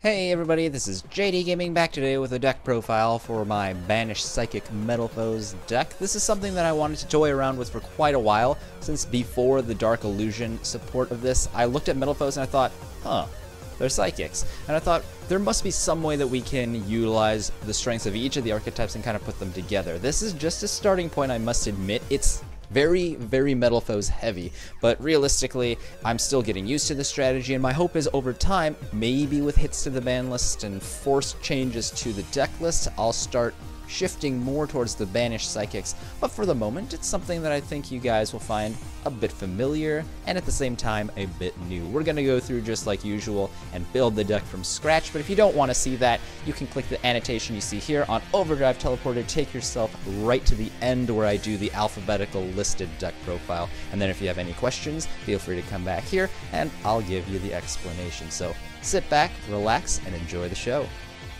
Hey everybody, this is JDGaming back today with a deck profile for my Banish Psychic Metalfoes deck. This is something that I wanted to toy around with for quite a while, since before the Dark Illusion support of this. I looked at Metalfoes and I thought, they're psychics. And I thought, there must be some way that we can utilize the strengths of each of the archetypes and kind of put them together. This is just a starting point, I must admit. It's very Metalfoes heavy, but realistically, I'm still getting used to the strategy, and my hope is over time, maybe with hits to the ban list and forced changes to the deck list, I'll start shifting more towards the Banish Psychics, but for the moment, it's something that I think you guys will find a bit familiar, and at the same time, a bit new. We're going to go through just like usual and build the deck from scratch, but if you don't want to see that, you can click the annotation you see here on Overdrive Teleporter, take yourself right to the end where I do the alphabetical listed deck profile, and then if you have any questions, feel free to come back here, and I'll give you the explanation. So sit back, relax, and enjoy the show.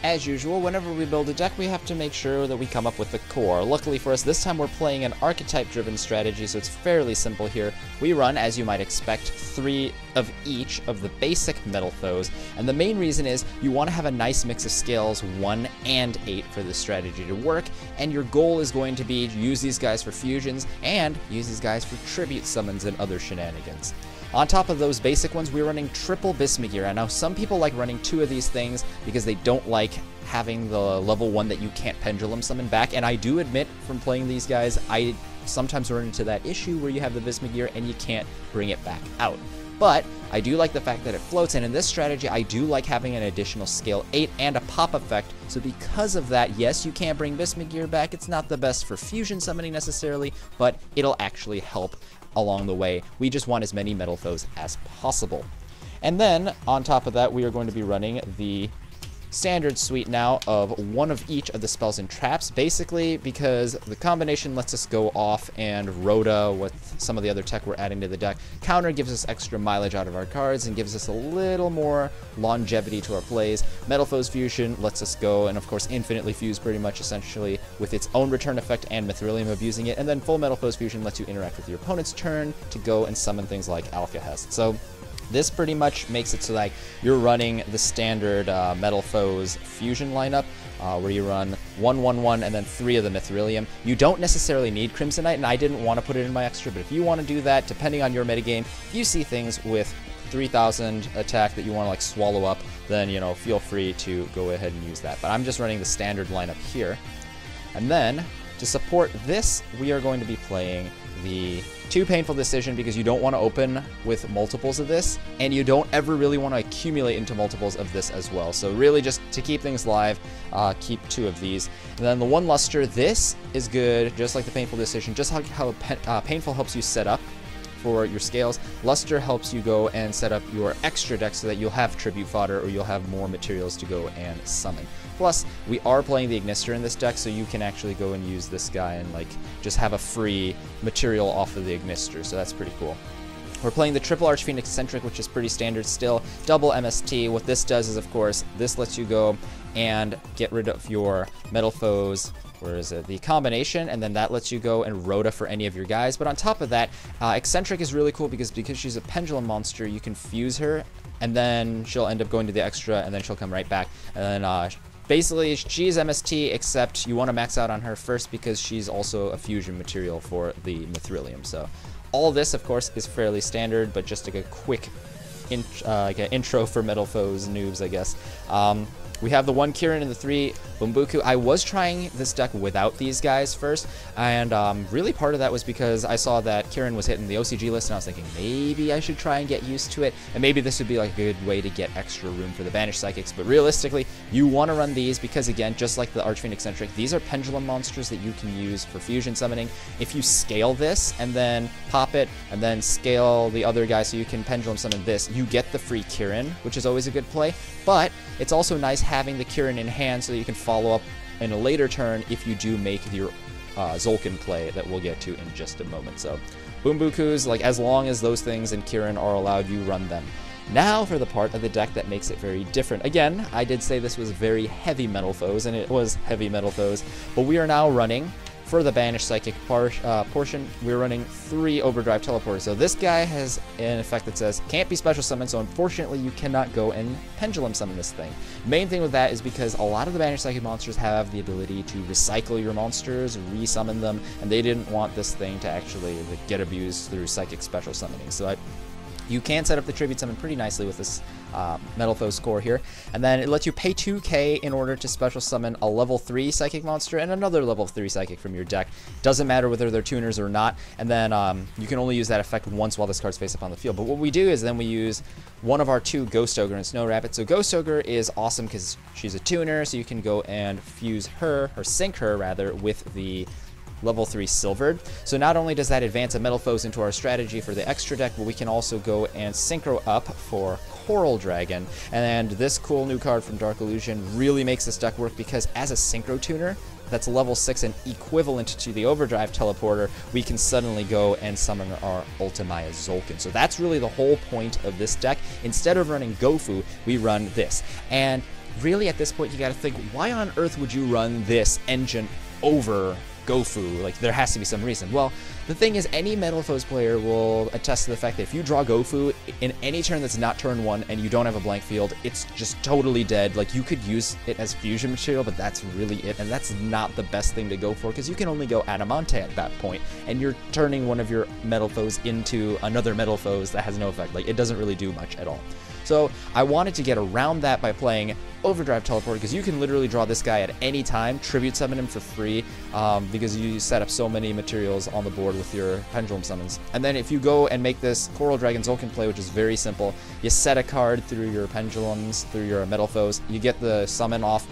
As usual, whenever we build a deck, we have to make sure that we come up with the core. Luckily for us, this time we're playing an archetype-driven strategy, so it's fairly simple here. We run, as you might expect, 3 of each of the basic Metalfoes, and the main reason is you want to have a nice mix of scales 1 and 8 for this strategy to work, and your goal is going to be to use these guys for fusions and use these guys for tribute summons and other shenanigans. On top of those basic ones, we're running triple Bismugear. Now, some people like running 2 of these things because they don't like having the level 1 that you can't pendulum summon back, and I do admit from playing these guys, I sometimes run into that issue where you have the Bismugear and you can't bring it back out. But I do like the fact that it floats, and in this strategy, I do like having an additional scale 8 and a pop effect, so because of that, yes, you can't bring Bismugear back. It's not the best for fusion summoning necessarily, but it'll actually help along the way. We just want as many Metalfoes as possible. And then, on top of that, we are going to be running the standard suite now of 1 of each of the spells and traps, basically because the combination lets us go off, and Rhoda, with some of the other tech we're adding to the deck, counter gives us extra mileage out of our cards and gives us a little more longevity to our plays. Metalfoes Fusion lets us go and of course infinitely fuse pretty much essentially with its own return effect and Mithrilium abusing it, and then full Metalfoes Fusion lets you interact with your opponent's turn to go and summon things like Alkahest. So this pretty much makes it so that you're running the standard Metalfoes fusion lineup, where you run 1/1/1 and then 3 of the Mithrilium. You don't necessarily need Crimsonite, and I didn't want to put it in my extra, but if you want to do that, depending on your metagame, if you see things with 3000 attack that you want to like swallow up, then feel free to go ahead and use that. But I'm just running the standard lineup here. And then, to support this, we are going to be playing the 2 Painful Decision, because you don't want to open with multiples of this, and you don't ever really want to accumulate into multiples of this as well. So really just to keep things live, keep 2 of these. And then the 1 Luster, this is good, just like the Painful Decision, just how Painful helps you set up for your scales. Luster helps you go and set up your extra deck so that you'll have tribute fodder, or you'll have more materials to go and summon. Plus, we are playing the Ignister in this deck, so you can actually go and use this guy and like just have a free material off of the Ignister, so that's pretty cool. We're playing the triple Archfiend Eccentric, which is pretty standard still. Double MST. What this does is, of course, this lets you go and get rid of your Metalfoes, where is it? The combination, and then that lets you go and Rhoda for any of your guys. But on top of that, Eccentric is really cool because she's a pendulum monster, you can fuse her, and then she'll end up going to the extra, and then she'll come right back. And then basically, she's MST, except you want to max out on her first because she's also a fusion material for the Mithrilium. So all this, of course, is fairly standard, but just like a quick intro for Metalfoes noobs, I guess. We have the 1 Kirin and the 3 Bumbuku. I was trying this deck without these guys first, and really part of that was because I saw that Kirin was hitting the OCG list, and I was thinking maybe I should try and get used to it, and maybe this would be like a good way to get extra room for the Banish Psychics. But realistically, you want to run these because, again, just like the Archfiend Eccentric, these are pendulum monsters that you can use for fusion summoning. If you scale this and then pop it and then scale the other guy so you can pendulum summon this, you get the free Kirin, which is always a good play. But it's also nice having the Kirin in hand so that you can follow up in a later turn if you do make your Tzolkin play that we'll get to in just a moment. So Bumbukus, like as long as those things and Kirin are allowed, you run them. Now for the part of the deck that makes it very different. Again, I did say this was very heavy Metalfoes, and it was heavy Metalfoes, but we are now running for the Banish Psychic portion, we're running 3 Overdrive Teleporters. So this guy has an effect that says, can't be special summoned, so unfortunately you cannot go and Pendulum Summon this thing. Main thing with that is because a lot of the Banish Psychic monsters have the ability to recycle your monsters, resummon them, and they didn't want this thing to actually get abused through Psychic Special Summoning. So you can set up the Tribute Summon pretty nicely with this Metalfoes core here, and then it lets you pay 2k in order to special summon a level 3 Psychic monster and another level 3 Psychic from your deck. Doesn't matter whether they're tuners or not, and then you can only use that effect once while this card's face up on the field. But what we do is then we use one of our 2 Ghost Ogre and Snow Rabbit. So Ghost Ogre is awesome because she's a tuner, so you can go and fuse her, or sync her rather, with the level 3 Silvered. So not only does that advance a Metalfoes into our strategy for the extra deck, but we can also go and synchro up for Coral Dragon. And this cool new card from Dark Illusion really makes this deck work because as a synchro tuner that's level 6 and equivalent to the Overdrive Teleporter, we can suddenly go and summon our Ultimaya Tzolkin. So that's really the whole point of this deck. Instead of running Gofu, we run this. And really at this point you gotta think, why on earth would you run this engine over Gofu? Like, there has to be some reason. Well, the thing is, any Metalfoes player will attest to the fact that if you draw Gofu in any turn that's not turn 1 and you don't have a blank field, it's just totally dead. Like, you could use it as fusion material, but that's really it, and that's not the best thing to go for, because you can only go Adamante at that point, and you're turning one of your Metalfoes into another Metalfoes that has no effect. Like, it doesn't really do much at all. So I wanted to get around that by playing Overdrive Teleporter, because you can literally draw this guy at any time, tribute summon him for free, because you set up so many materials on the board with your Pendulum Summons. And then if you go and make this Coral Dragon Tzolkin play, which is very simple, you set a card through your Pendulums, through your Metalfoes, you get the summon off,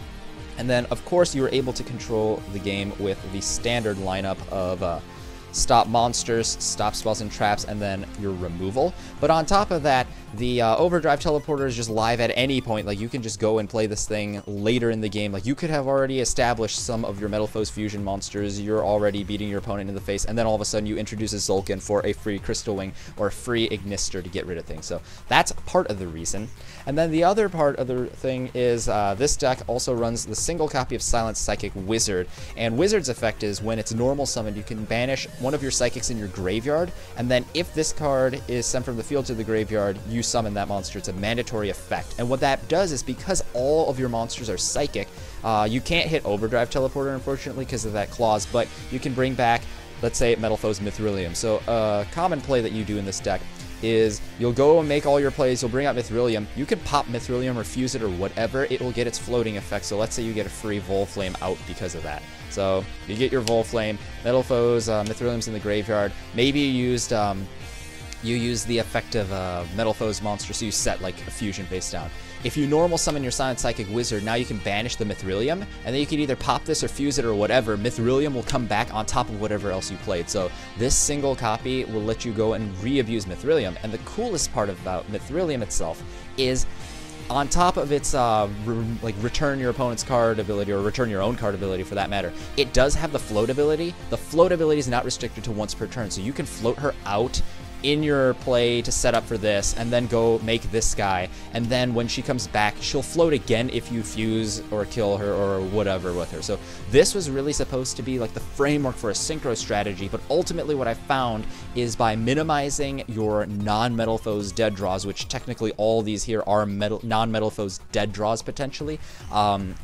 and then of course you are able to control the game with the standard lineup of stop monsters, stop spells and traps, and then your removal. But on top of that, the Overdrive Teleporter is just live at any point. Like, you can just go and play this thing later in the game. Like, you could have already established some of your Metalfoes fusion monsters, you're already beating your opponent in the face, and then all of a sudden you introduce a Tzolkin for a free Crystal Wing or a free Ignister to get rid of things. So that's part of the reason. And then the other part of the thing is this deck also runs the single copy of Silent Psychic Wizard, and Wizard's effect is when it's normal summoned, you can banish one of your Psychics in your graveyard, and then if this card is sent from the field to the graveyard, you summon that monster. It's a mandatory effect. And what that does is, because all of your monsters are Psychic, you can't hit Overdrive Teleporter, unfortunately, because of that clause, but you can bring back, let's say, Metalfoes Mithrilium. So a common play that you do in this deck is you'll go and make all your plays, you'll bring out Mithrilium, you can pop Mithrilium or fuse it or whatever, it will get its floating effect. So let's say you get a free Volflame out because of that. So you get your Volflame, Metalfoes, Mithrilium's in the graveyard, maybe you use the effect of Metalfoes monster, so you set like a fusion face down. If you normal summon your Silent Psychic Wizard, now you can banish the Mithrilium, and then you can either pop this or fuse it or whatever. Mithrilium will come back on top of whatever else you played. So this single copy will let you go and re-abuse Mithrilium. And the coolest part about Mithrilium itself is, on top of its like return your opponent's card ability, or return your own card ability for that matter, it does have the float ability. The float ability is not restricted to once per turn, so you can float her out in your play to set up for this, and then go make this guy, and then when she comes back, she'll float again if you fuse or kill her or whatever with her. So this was really supposed to be like the framework for a synchro strategy, but ultimately what I found is by minimizing your non-Metalfoes dead draws, which technically all these here are non-Metalfoes dead draws potentially,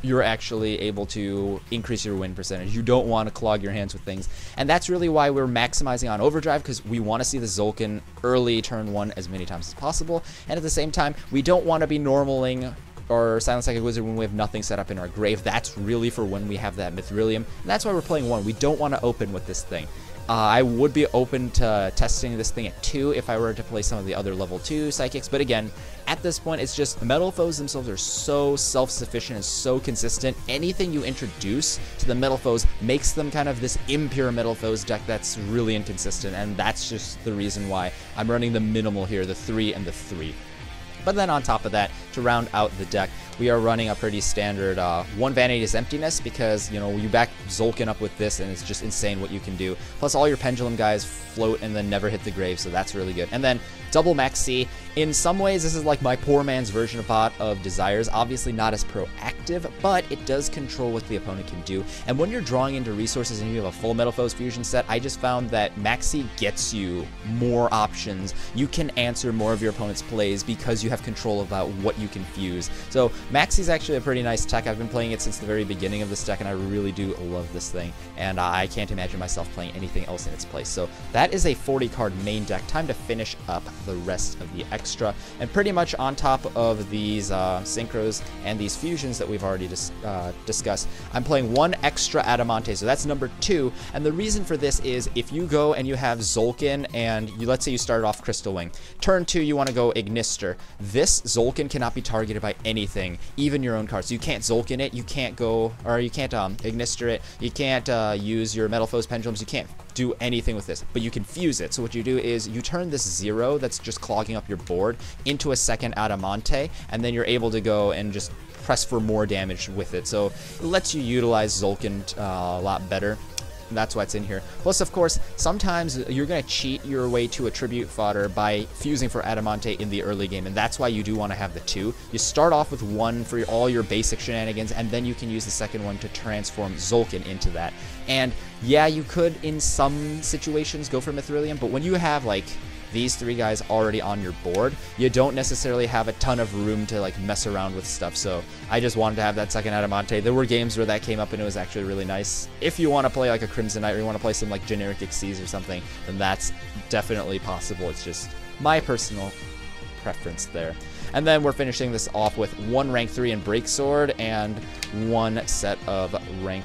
you're actually able to increase your win percentage. You don't want to clog your hands with things, and that's really why we're maximizing on Overdrive, because we want to see the Tzolkin early turn 1 as many times as possible, and at the same time we don't want to be normaling or Silent Psychic Wizard when we have nothing set up in our grave. That's really for when we have that Mithrilium, and that's why we're playing 1. We don't want to open with this thing. I would be open to testing this thing at 2 if I were to play some of the other level 2 Psychics, but again, at this point, it's just the Metalfoes themselves are so self-sufficient and so consistent. Anything you introduce to the Metalfoes makes them kind of this impure Metalfoes deck that's really inconsistent, and that's just the reason why I'm running the minimal here, the 3 and the 3. But then on top of that, to round out the deck, we are running a pretty standard 1 Vanity's Emptiness, because, you know, you back Tzolkin up with this and it's just insane what you can do. Plus all your Pendulum guys float and then never hit the grave, so that's really good. And then double Max C In some ways, this is like my poor man's version of Pot of Desires. Obviously not as proactive, but it does control what the opponent can do. And when you're drawing into resources and you have a full Metalfoes fusion set, I just found that Maxi gets you more options. You can answer more of your opponent's plays because you have control about what you can fuse. So Maxi is actually a pretty nice tech. I've been playing it since the very beginning of this deck, and I really do love this thing. And I can't imagine myself playing anything else in its place. So that is a 40-card main deck. Time to finish up the rest of the extra, and pretty much on top of these synchros and these fusions that we've already discussed, I'm playing one extra Adamante, so that's number 2. And the reason for this is if you go and you have Tzolkin and let's say you started off Crystal Wing, turn 2 you want to go Ignister. This Tzolkin cannot be targeted by anything, even your own cards. So you can't Tzolkin it, you can't go, or you can't Ignister it, you can't use your Metalfoes pendulums, you can't do anything with this, but you can fuse it. So what you do is you turn this 0 that's just clogging up your board into a second Adamante, and then you're able to go and just press for more damage with it. So it lets you utilize Tzolkin a lot better. And that's why it's in here. Plus, of course, sometimes you're going to cheat your way to a tribute fodder by fusing for Adamante in the early game, and that's why you do want to have the 2. You start off with 1 for all your basic shenanigans, and then you can use the second one to transform Tzolkin into that. And yeah, you could in some situations go for Mithrilium, but when you have like these 3 guys already on your board, you don't necessarily have a ton of room to like mess around with stuff. So I just wanted to have that second Adamante. There were games where that came up and it was actually really nice. If you want to play like a Crimson Knight or you want to play some like generic Xyz or something, then that's definitely possible. It's just my personal preference there. And then we're finishing this off with 1 rank 3 in Breaksword and 1 set of rank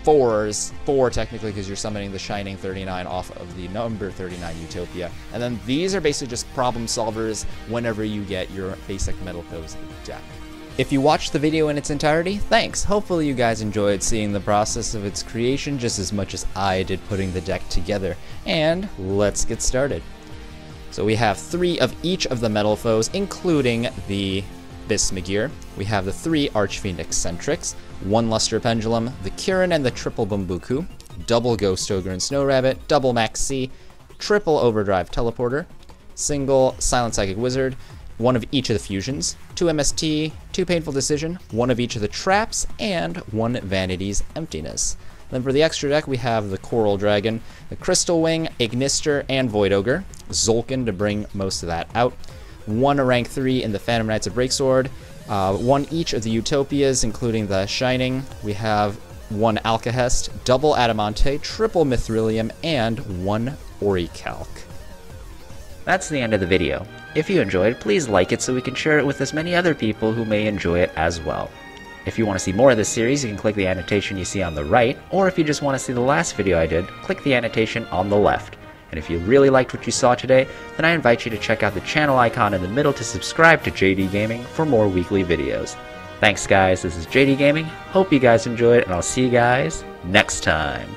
4s, 4 technically because you're summoning the Shining 39 off of the number 39 Utopia. And then these are basically just problem solvers whenever you get your basic Metalfoes deck. If you watched the video in its entirety, thanks. Hopefully you guys enjoyed seeing the process of its creation just as much as I did putting the deck together. And let's get started. So we have 3 of each of the Metalfoes, including the Bismugear. We have the 3 Archfiend Eccentrics, 1 Luster Pendulum, the Kirin and the triple Bumbuku, double Ghost Ogre and Snow Rabbit, double Maxi, triple Overdrive Teleporter, single Silent Psychic Wizard, 1 of each of the fusions, 2 MST, 2 Painful Decision, 1 of each of the traps, and 1 Vanity's Emptiness. Then for the extra deck, we have the Coral Dragon, the Crystal Wing, Ignister, and Void Ogre, Tzolkin to bring most of that out, 1 rank 3 in the Phantom Knights of Breaksword, 1 each of the Utopias, including the Shining. We have 1 Alcahest, double Adamante, triple Mithrilium, and 1 Orichalc. That's the end of the video. If you enjoyed, please like it so we can share it with as many other people who may enjoy it as well. If you want to see more of this series, you can click the annotation you see on the right, or if you just want to see the last video I did, click the annotation on the left. And if you really liked what you saw today, then I invite you to check out the channel icon in the middle to subscribe to JDGaming for more weekly videos. Thanks guys, this is JDGaming, hope you guys enjoyed, and I'll see you guys next time.